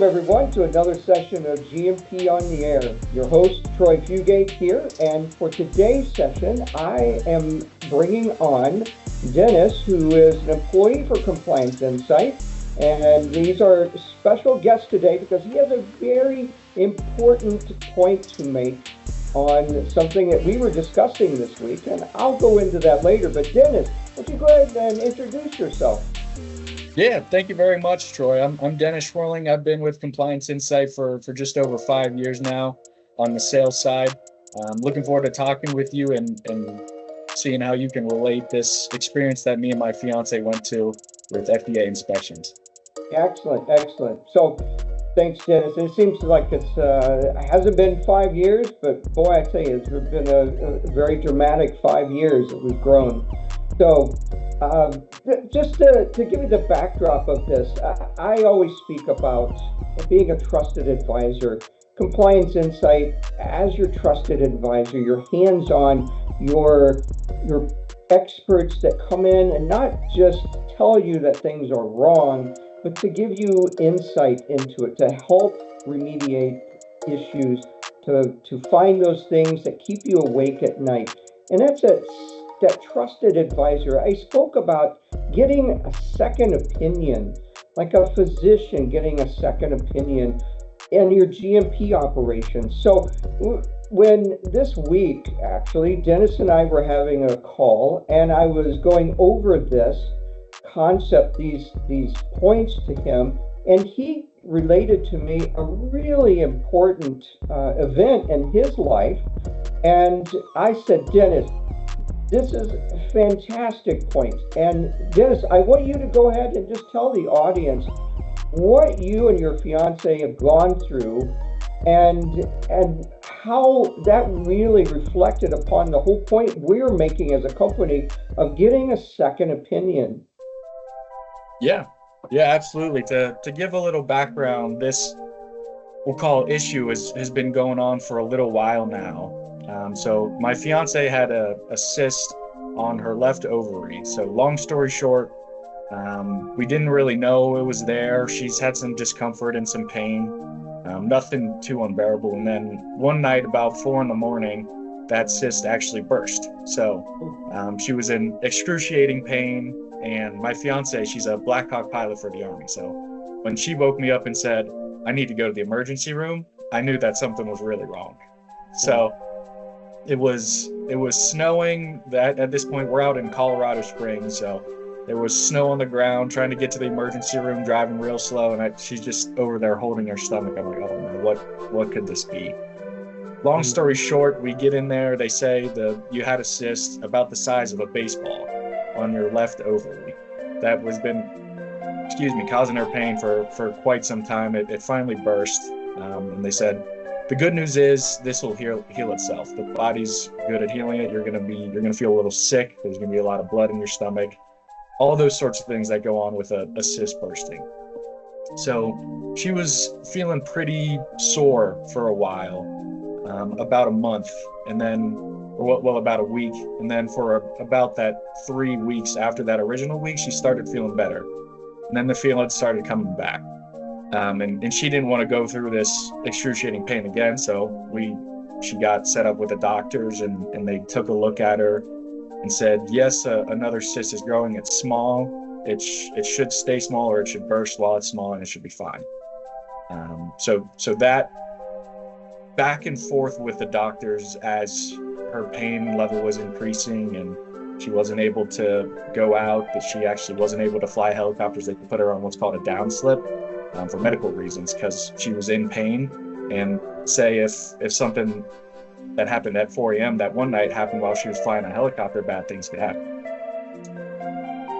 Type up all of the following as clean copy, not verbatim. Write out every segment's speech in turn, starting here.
welcome everyone to another session of GMP on the Air. Your host, Troy Fugate here, and for today's session, I am bringing on Dennis, who is an employee for Compliance Insight, and he's our special guest today because he has a very important point to make on something that we were discussing this week, and I'll go into that later. But Dennis, why don't you go ahead and introduce yourself? Yeah, thank you very much, Troy. I'm Dennis Schwerling. I've been with Compliance Insight for just over 5 years now on the sales side. I'm looking forward to talking with you and seeing how you can relate this experience that me and my fiance went to with FDA inspections. Excellent, excellent. So, thanks, Dennis. It seems like it hasn't been 5 years, but boy, I tell you, it's been a very dramatic 5 years that we've grown. So, just to give you the backdrop of this, I always speak about being a trusted advisor. Compliance Insight, as your trusted advisor, your hands-on, your experts that come in and not just tell you that things are wrong, but to give you insight into it, to help remediate issues, to find those things that keep you awake at night. And that's that trusted advisor. I spoke about getting a second opinion, like a physician getting a second opinion in your GMP operations. So when this week, actually, Dennis and I were having a call, and I was going over this concept, these points to him, and he related to me a really important event in his life. And I said, Dennis, this is a fantastic point. And Dennis, I want you to go ahead and just tell the audience what you and your fiance have gone through and how that really reflected upon the whole point we're making as a company of getting a second opinion. Yeah, yeah, absolutely. To give a little background, this we'll call issue has been going on for a little while now. So my fiance had a cyst on her left ovary. So long story short, we didn't really know it was there. She's had some discomfort and some pain, nothing too unbearable. And then one night about 4 a.m, that cyst actually burst. So she was in excruciating pain. And my fiance, she's a Black Hawk pilot for the Army. So when she woke me up and said, I need to go to the emergency room, I knew that something was really wrong. So it was snowing. That at this point we're out in Colorado Springs, so there was snow on the ground, trying to get to the emergency room, driving real slow, and she's just over there holding her stomach. I'm like, oh no, what could this be? Long story short, we get in there. They say you had a cyst about the size of a baseball on your left ovary that was been, causing her pain for quite some time. It finally burst, and they said the good news is this will heal itself. The body's good at healing it. You're gonna feel a little sick. There's gonna be a lot of blood in your stomach, all those sorts of things that go on with a cyst bursting. So she was feeling pretty sore for a while, about a month, and then, about a week, and then for about that 3 weeks after that original week, she started feeling better, and then the feeling started coming back. And she didn't want to go through this excruciating pain again, so she got set up with the doctors, and they took a look at her and said, yes, another cyst is growing. It's small. It should stay small, or it should burst while it's small, and it should be fine. So that back and forth with the doctors as her pain level was increasing, and she wasn't able to go out, but she actually wasn't able to fly helicopters. They put her on what's called a down slip for medical reasons, because she was in pain. And say if something that happened at 4 a.m. that one night happened while she was flying a helicopter, bad things could happen.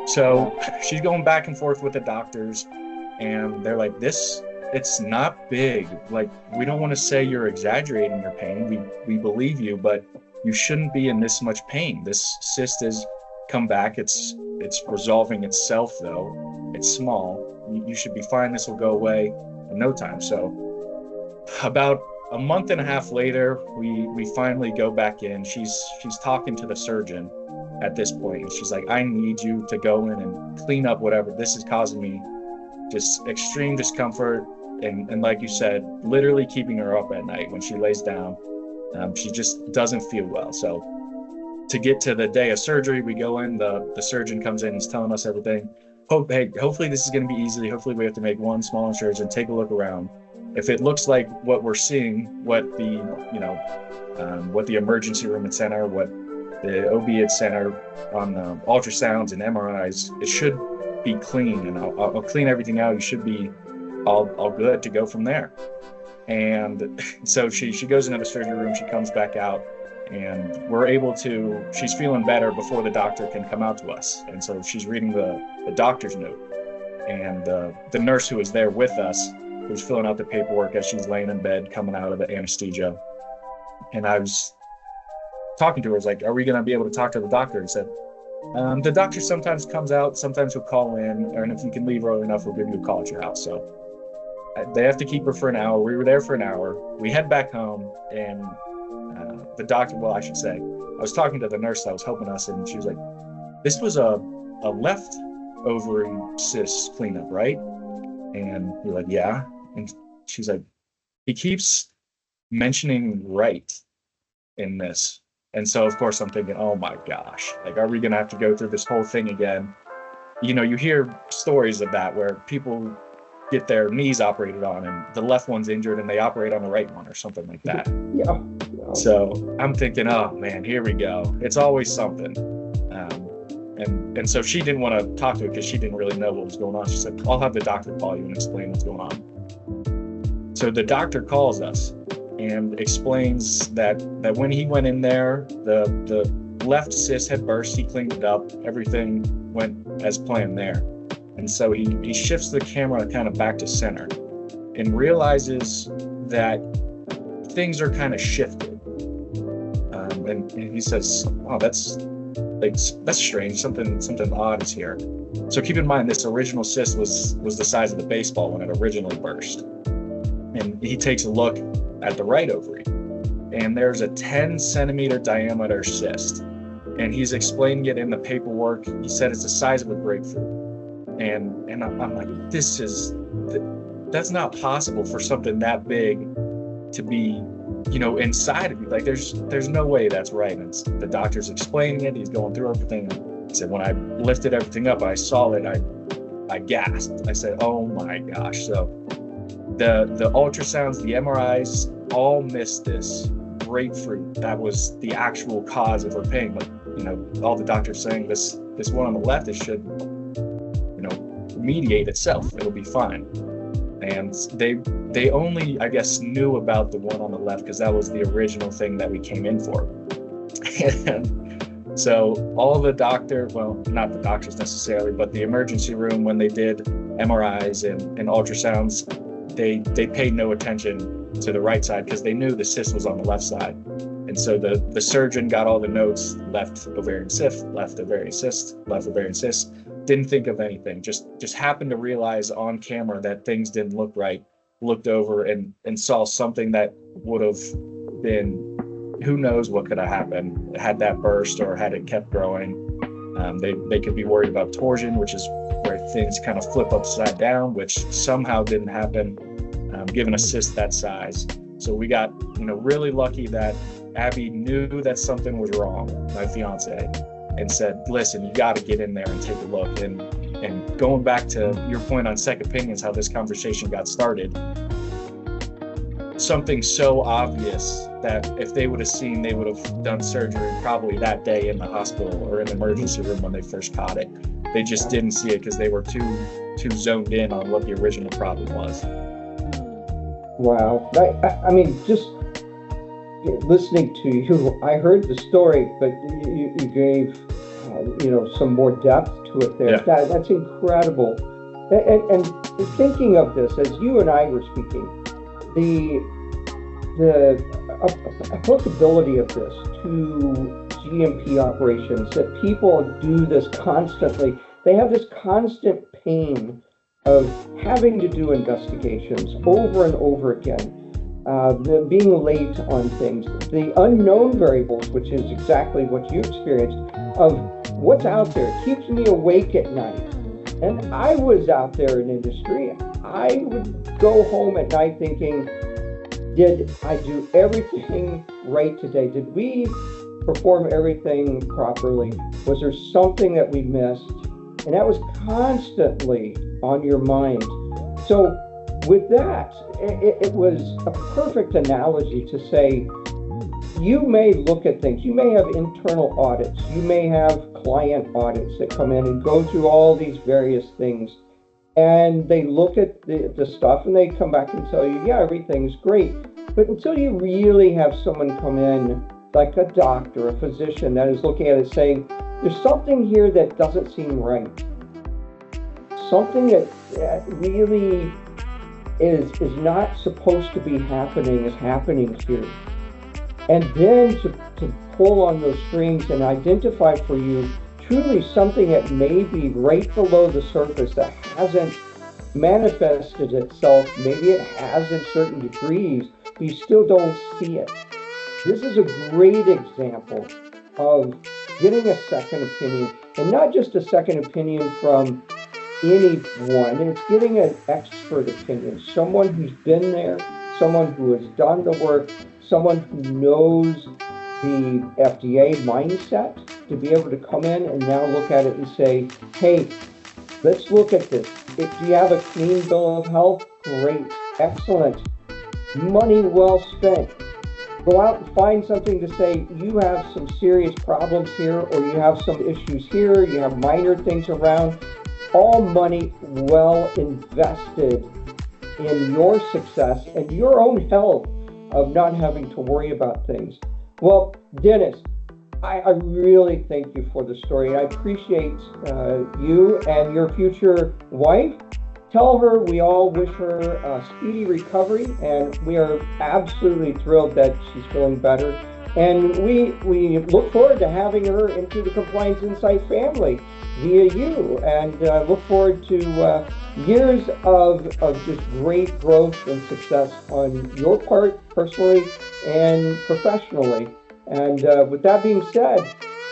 So she's going back and forth with the doctors, and they're like, it's not big. Like, we don't want to say you're exaggerating your pain. We believe you, but you shouldn't be in this much pain. This cyst has come back. It's resolving itself, though. It's small. You should be fine. This will go away in no time. So about a month and a half later, we finally go back in. She's talking to the surgeon at this point, and she's like, I need you to go in and clean up whatever. This is causing me just extreme discomfort. And like you said, literally keeping her up at night when she lays down. She just doesn't feel well. So to get to the day of surgery, we go in, the surgeon comes in, he's telling us everything. Hey, hopefully this is going to be easy. Hopefully we have to make one small incision, take a look around. If it looks like what we're seeing, what the emergency room had center, what the OB had center on ultrasounds and MRIs, it should be clean, and I'll clean everything out. You should be all good to go from there. And so she goes into the surgery room, she comes back out, and she's feeling better before the doctor can come out to us. And so she's reading the doctor's note. And the nurse who was there with us, who's filling out the paperwork as she's laying in bed, coming out of the anesthesia. And I was talking to her, I was like, are we going to be able to talk to the doctor? And said, the doctor sometimes comes out, sometimes he'll call in, and if you can leave early enough, we'll give you a call at your house. So they have to keep her for an hour. We were there for an hour. We head back home, and the doctor, well, I should say, I was talking to the nurse that was helping us, and she was like, this was a left ovary cyst cleanup, right? And we're like, yeah. And she's like, he keeps mentioning right in this. And so, of course, I'm thinking, oh my gosh, like, are we going to have to go through this whole thing again? You know, you hear stories of that where people get their knees operated on and the left one's injured and they operate on the right one or something like that. Yeah. So I'm thinking, oh man, here we go. It's always something. And so she didn't want to talk to it because she didn't really know what was going on. She said, I'll have the doctor call you and explain what's going on. So the doctor calls us and explains that when he went in there, the left cyst had burst, he cleaned it up, everything went as planned there. And so he shifts the camera kind of back to center and realizes that things are kind of shifted. And he says, oh, that's strange. Something odd is here. So keep in mind, this original cyst was the size of the baseball when it originally burst. And he takes a look at the right ovary, and there's a 10 centimeter diameter cyst. And he's explaining it in the paperwork. He said it's the size of a grapefruit. And I'm like, that's not possible for something that big to be, inside of you. Like, there's no way that's right. And the doctor's explaining it. He's going through everything. He said, when I lifted everything up, I saw it. I gasped. I said, oh my gosh. So the ultrasounds, the MRIs all missed this grapefruit. That was the actual cause of her pain. But, all the doctors saying this one on the left, it should, mediate itself. It'll be fine. And they only, I guess, knew about the one on the left because that was the original thing that we came in for. And so all the not the doctors necessarily, but the emergency room, when they did MRIs and ultrasounds, they paid no attention to the right side because they knew the cyst was on the left side. And so the surgeon got all the notes: left ovarian cyst, left ovarian cyst, left ovarian cyst. Didn't think of anything, just happened to realize on camera that things didn't look right, looked over and saw something that would have been, who knows what could have happened had that burst or had it kept growing. They could be worried about torsion, which is where things kind of flip upside down, which somehow didn't happen, given a cyst that size. So we got really lucky that Abby knew that something was wrong, my fiance, and said, listen, you got to get in there and take a look. And going back to your point on second opinions, how this conversation got started, something so obvious that if they would have seen, they would have done surgery probably that day in the hospital or in the emergency room when they first caught it. They just didn't see it because they were too zoned in on what the original problem was. Wow. I mean, just listening to you, I heard the story, but you gave some more depth to it there. Yeah. That's incredible. And thinking of this, as you and I were speaking, the applicability of this to GMP operations, that people do this constantly. They have this constant pain of having to do investigations over and over again. Being late on things, the unknown variables, which is exactly what you experienced, of what's out there. It keeps me awake at night. And I was out there in industry. I would go home at night thinking, did I do everything right today? Did we perform everything properly? Was there something that we missed? And that was constantly on your mind. So with that, it was a perfect analogy to say, you may look at things, you may have internal audits, you may have client audits that come in and go through all these various things. And they look at the stuff and they come back and tell you, yeah, everything's great. But until you really have someone come in, like a doctor, a physician, that is looking at it saying, there's something here that doesn't seem right. Something that really is not supposed to be happening is happening here. And then to pull on those strings and identify for you truly something that may be right below the surface that hasn't manifested itself. Maybe it has in certain degrees, but you still don't see it. This is a great example of getting a second opinion, and not just a second opinion from anyone. It's getting an expert opinion, someone who's been there, someone who has done the work, someone who knows the FDA mindset, to be able to come in and now look at it and say, hey, let's look at this. If you have a clean bill of health, great, excellent, money well spent. Go out and find something to say, you have some serious problems here, or you have some issues here, you have minor things around. All money well invested in your success and your own health of not having to worry about things. Well, Dennis, I really thank you for the story. I appreciate you and your future wife. Tell her we all wish her a speedy recovery, and we are absolutely thrilled that she's feeling better. And we look forward to having her into the Compliance Insight family via you, and look forward to years of just great growth and success on your part, personally and professionally. And with that being said,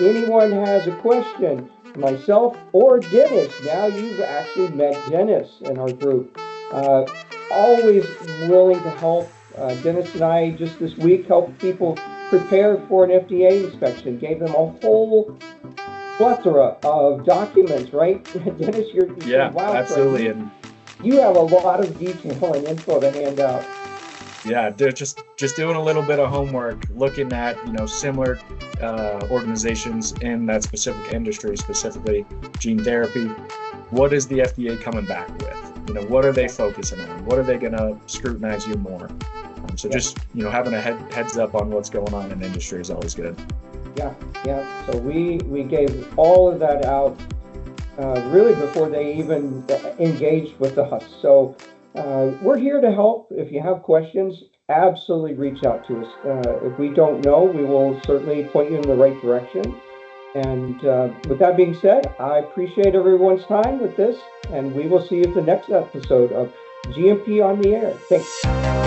anyone has a question, myself or Dennis, now you've actually met Dennis in our group, always willing to help. Dennis and I just this week helped people prepare for an FDA inspection, gave them a whole plethora of documents, right? Dennis, you're wow, absolutely. And you have a lot of detail and info to hand out. Yeah, just doing a little bit of homework, looking at similar organizations in that specific industry, specifically gene therapy. What is the FDA coming back with? What are they focusing on? What are they going to scrutinize you more? So just having a heads up on what's going on in industry is always good. Yeah. So we gave all of that out really before they even engaged with us. So we're here to help. If you have questions, absolutely reach out to us. If we don't know, we will certainly point you in the right direction. And with that being said, I appreciate everyone's time with this, and we will see you at the next episode of GMP on the Air. Thanks.